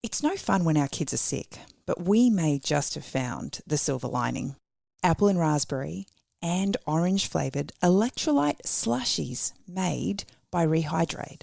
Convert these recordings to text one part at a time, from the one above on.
It's no fun when our kids are sick, but we may just have found the silver lining. Apple and raspberry and orange flavoured electrolyte slushies made by Rehydrate.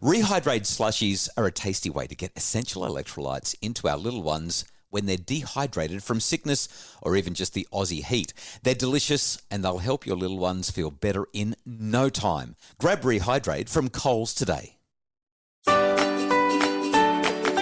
Rehydrate slushies are a tasty way to get essential electrolytes into our little ones when they're dehydrated from sickness or even just the Aussie heat. They're delicious and they'll help your little ones feel better in no time. Grab Rehydrate from Coles today.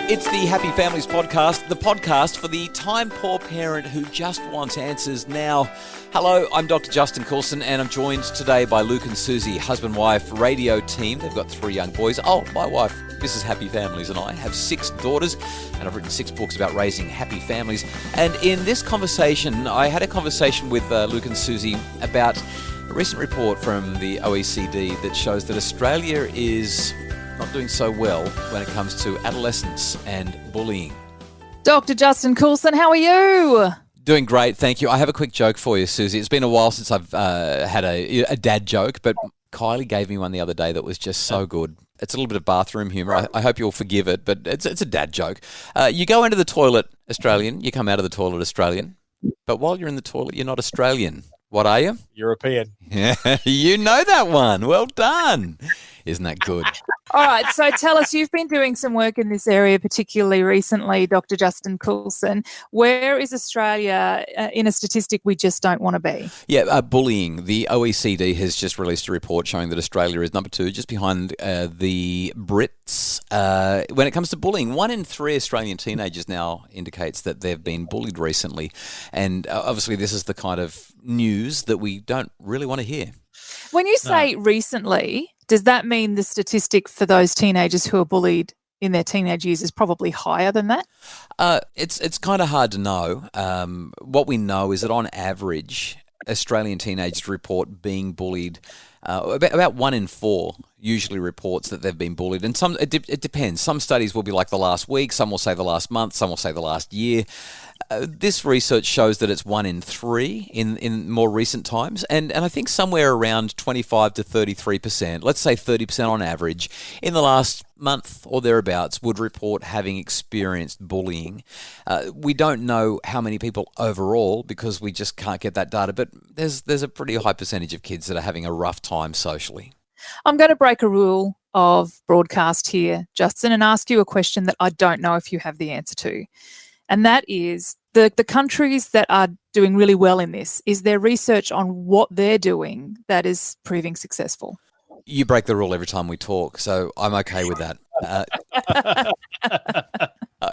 It's the Happy Families Podcast, the podcast for the time-poor parent who just wants answers now. Hello, I'm Dr. Justin Coulson, and I'm joined today by Luke and Susie, husband-wife radio team. They've got 3 young boys. Oh, my wife, Mrs. Happy Families, and I have 6 daughters, and I've written 6 books about raising happy families. And in this conversation, I had a conversation with Luke and Susie about a recent report from the OECD that shows that Australia is not doing so well when it comes to adolescence and bullying. Dr. Justin Coulson, how are you? Doing great, thank you. I have a quick joke for you, Susie. It's been a while since I've had a dad joke, but Kylie gave me one the other day that was just so good. It's a little bit of bathroom humour. I hope you'll forgive it, but it's a dad joke. You go into the toilet Australian, you come out of the toilet Australian, but while you're in the toilet, you're not Australian. What are you? European. Yeah, you know that one. Well done. Isn't that good? All right, so tell us, you've been doing some work in this area, particularly recently, Dr. Justin Coulson. Where is Australia in a statistic we just don't want to be? Yeah, bullying. The OECD has just released a report showing that Australia is number 2, just behind the Brits. When it comes to bullying, 1 in 3 Australian teenagers now indicates that they've been bullied recently. And obviously this is the kind of news that we don't really want to hear. When you say recently, does that mean the statistic for those teenagers who are bullied in their teenage years is probably higher than that? It's kind of hard to know. What we know is that on average, Australian teenagers report being bullied. About 1 in 4 usually reports that they've been bullied, and it depends. Some studies will be like the last week, some will say the last month, some will say the last year. This research shows that it's 1 in 3 in more recent times, and I think somewhere around 25 to 33%, let's say 30% on average, in the last month or thereabouts would report having experienced bullying. We don't know how many people overall because we just can't get that data, but there's a pretty high percentage of kids that are having a rough time socially. I'm going to break a rule of broadcast here, Justin, and ask you a question that I don't know if you have the answer to. And that is the countries that are doing really well in this, is there research on what they're doing that is proving successful? You break the rule every time we talk, so I'm okay with that.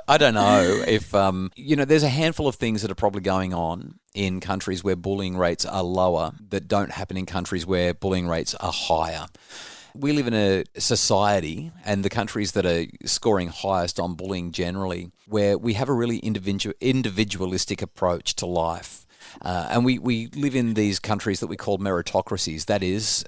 I don't know if, there's a handful of things that are probably going on in countries where bullying rates are lower that don't happen in countries where bullying rates are higher. We live in a society, and the countries that are scoring highest on bullying generally, where we have a really individualistic approach to life. And we live in these countries that we call meritocracies. That is,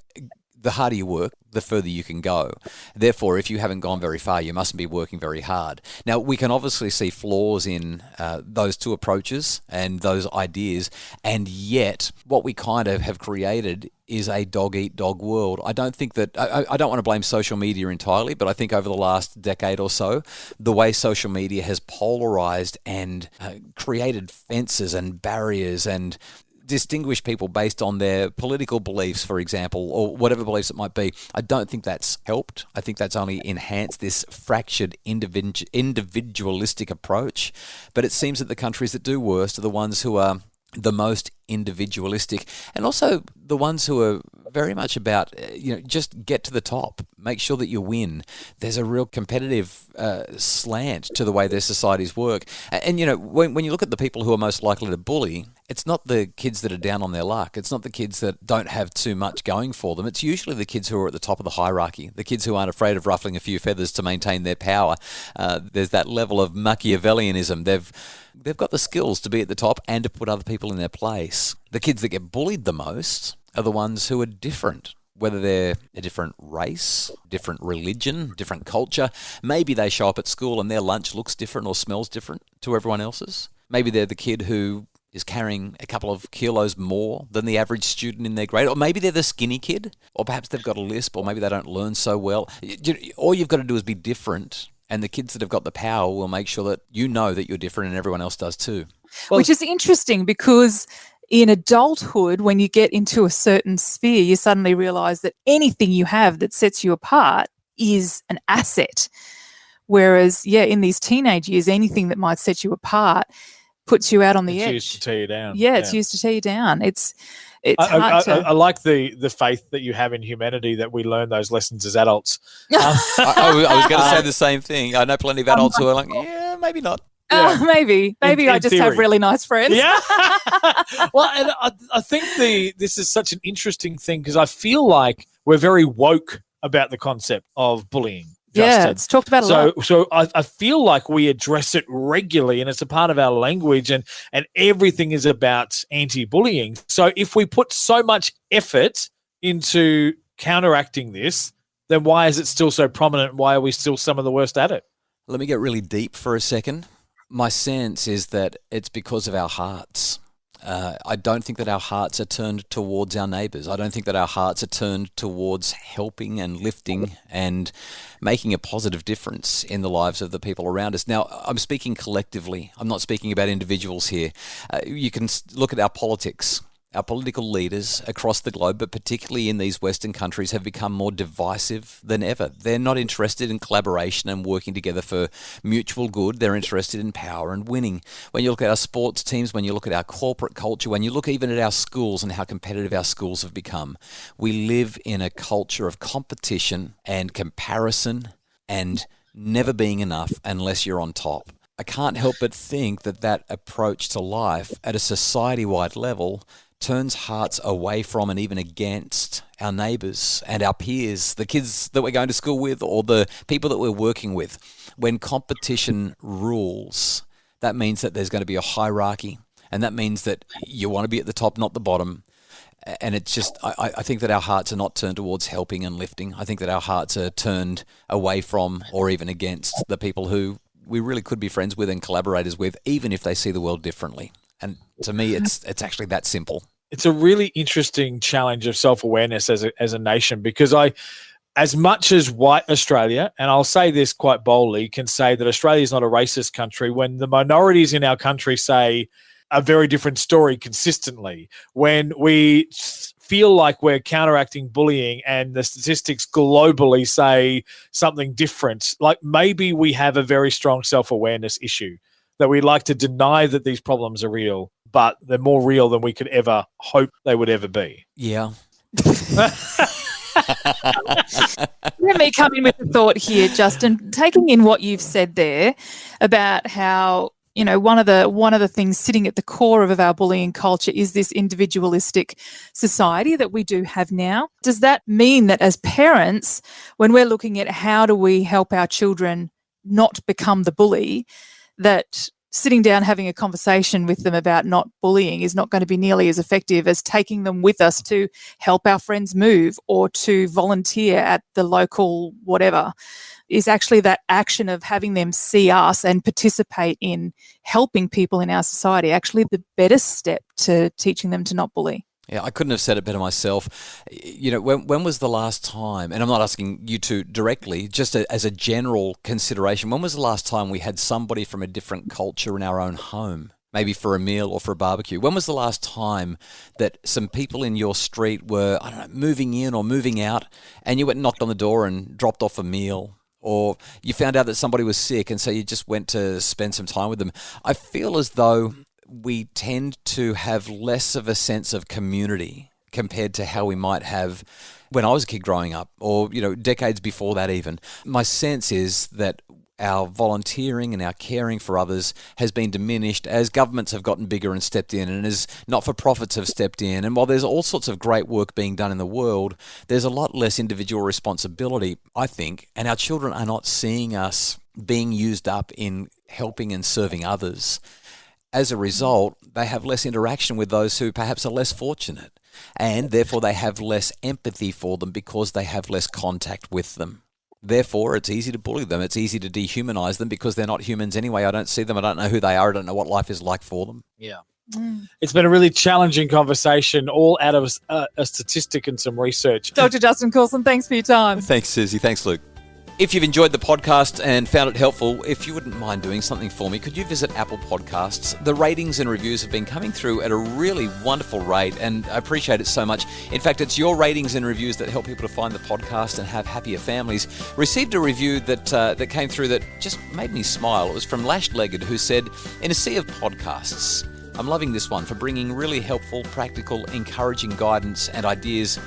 the harder you work, the further you can go. Therefore, if you haven't gone very far, you mustn't be working very hard. Now, we can obviously see flaws in those 2 approaches and those ideas, and yet what we kind of have created is a dog-eat-dog world. I don't think that, I don't want to blame social media entirely, but I think over the last decade or so, the way social media has polarized and created fences and barriers and distinguish people based on their political beliefs, for example, or whatever beliefs it might be. I don't think that's helped. I think that's only enhanced this fractured individualistic approach. But it seems that the countries that do worst are the ones who are the most individualistic, and also the ones who are very much about, just get to the top, make sure that you win. There's a real competitive slant to the way their societies work. And when you look at the people who are most likely to bully, it's not the kids that are down on their luck. It's not the kids that don't have too much going for them. It's usually the kids who are at the top of the hierarchy, the kids who aren't afraid of ruffling a few feathers to maintain their power. There's that level of Machiavellianism. They've got the skills to be at the top and to put other people in their place. The kids that get bullied the most are the ones who are different, whether they're a different race, different religion, different culture. Maybe they show up at school and their lunch looks different or smells different to everyone else's. Maybe they're the kid who is carrying a couple of kilos more than the average student in their grade, or maybe they're the skinny kid, or perhaps they've got a lisp, or maybe they don't learn so well. All you've got to do is be different, And the kids that have got the power will make sure that you know that you're different and everyone else does too. Well, which is interesting because in adulthood, when you get into a certain sphere, you suddenly realise that anything you have that sets you apart is an asset. Whereas, in these teenage years, anything that might set you apart puts you out on the edge. It's used to tear you down. Yeah, it's used to tear you down. It's hard to... I like the faith that you have in humanity that we learn those lessons as adults. I was going to say the same thing. I know plenty of adults who are like, yeah, maybe not. Yeah. Maybe in I just have really nice friends. Yeah. Well, and I think this is such an interesting thing because I feel like we're very woke about the concept of bullying. Justin. Yeah, it's talked about a lot. So I feel like we address it regularly and it's a part of our language and everything is about anti-bullying. So if we put so much effort into counteracting this, then why is it still so prominent? Why are we still some of the worst at it? Let me get really deep for a second. My sense is that it's because of our hearts. I don't think that our hearts are turned towards our neighbours. I don't think that our hearts are turned towards helping and lifting and making a positive difference in the lives of the people around us. Now, I'm speaking collectively. I'm not speaking about individuals here. You can look at our politics. Our political leaders across the globe, but particularly in these Western countries, have become more divisive than ever. They're not interested in collaboration and working together for mutual good. They're interested in power and winning. When you look at our sports teams, when you look at our corporate culture, when you look even at our schools and how competitive our schools have become, we live in a culture of competition and comparison and never being enough unless you're on top. I can't help but think that approach to life at a society-wide level turns hearts away from and even against our neighbours and our peers, the kids that we're going to school with or the people that we're working with. When competition rules, that means that there's going to be a hierarchy, and that means that you want to be at the top, not the bottom. And it's just, I think that our hearts are not turned towards helping and lifting. I think that our hearts are turned away from or even against the people who we really could be friends with and collaborators with, even if they see the world differently. And to me, it's actually that simple. It's a really interesting challenge of self-awareness as a nation because as much as white Australia, and I'll say this quite boldly, can say that Australia is not a racist country, when the minorities in our country say a very different story consistently, when we feel like we're counteracting bullying and the statistics globally say something different, like maybe we have a very strong self-awareness issue. That we like to deny that these problems are real, but they're more real than we could ever hope they would ever be. Yeah. Let me come in with a thought here, Justin. Taking in what you've said there about how, one of the things sitting at the core of our bullying culture is this individualistic society that we do have now. Does that mean that as parents, when we're looking at how do we help our children not become the bully, that sitting down having a conversation with them about not bullying is not going to be nearly as effective as taking them with us to help our friends move or to volunteer at the local whatever, is actually that action of having them see us and participate in helping people in our society actually the better step to teaching them to not bully? Yeah, I couldn't have said it better myself. When was the last time, and I'm not asking you two directly, just as a general consideration, when was the last time we had somebody from a different culture in our own home, maybe for a meal or for a barbecue? When was the last time that some people in your street were, moving in or moving out, and you went and knocked on the door and dropped off a meal? Or you found out that somebody was sick and so you just went to spend some time with them? I feel as though we tend to have less of a sense of community compared to how we might have when I was a kid growing up or, decades before that even. My sense is that our volunteering and our caring for others has been diminished as governments have gotten bigger and stepped in and as not-for-profits have stepped in. And while there's all sorts of great work being done in the world, there's a lot less individual responsibility, I think, and our children are not seeing us being used up in helping and serving others. As a result, they have less interaction with those who perhaps are less fortunate, and therefore they have less empathy for them because they have less contact with them. Therefore, it's easy to bully them. It's easy to dehumanize them because they're not humans anyway. I don't see them. I don't know who they are. I don't know what life is like for them. Yeah. It's been a really challenging conversation, all out of a statistic and some research. Dr. Justin Coulson, thanks for your time. Thanks, Susie. Thanks, Luke. If you've enjoyed the podcast and found it helpful, if you wouldn't mind doing something for me, could you visit Apple Podcasts? The ratings and reviews have been coming through at a really wonderful rate, and I appreciate it so much. In fact, it's your ratings and reviews that help people to find the podcast and have happier families. Received a review that came through that just made me smile. It was from Lashed Legged, who said, "In a sea of podcasts, I'm loving this one for bringing really helpful, practical, encouraging guidance and ideas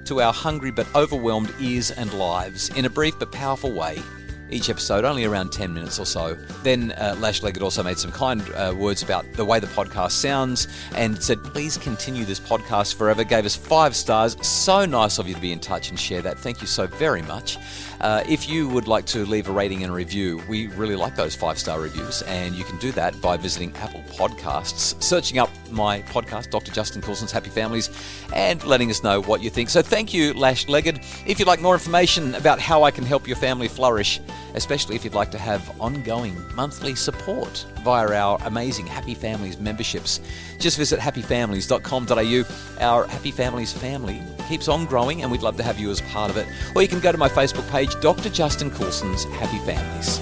to our hungry but overwhelmed ears and lives in a brief but powerful way. Each episode only around 10 minutes or so." Then Lash Legged also made some kind words about the way the podcast sounds and said, "Please continue this podcast forever." Gave us 5 stars. So nice of you to be in touch and share that. Thank you so very much. If you would like to leave a rating and a review, we really like those 5-star reviews, and you can do that by visiting Apple Podcasts, searching up my podcast, Dr. Justin Coulson's Happy Families, and letting us know what you think. So thank you, Lash Legged. If you'd like more information about how I can help your family flourish, especially if you'd like to have ongoing monthly support via our amazing Happy Families memberships, just visit happyfamilies.com.au. Our Happy Families family keeps on growing, and we'd love to have you as part of it. Or you can go to my Facebook page, Dr. Justin Coulson's Happy Families.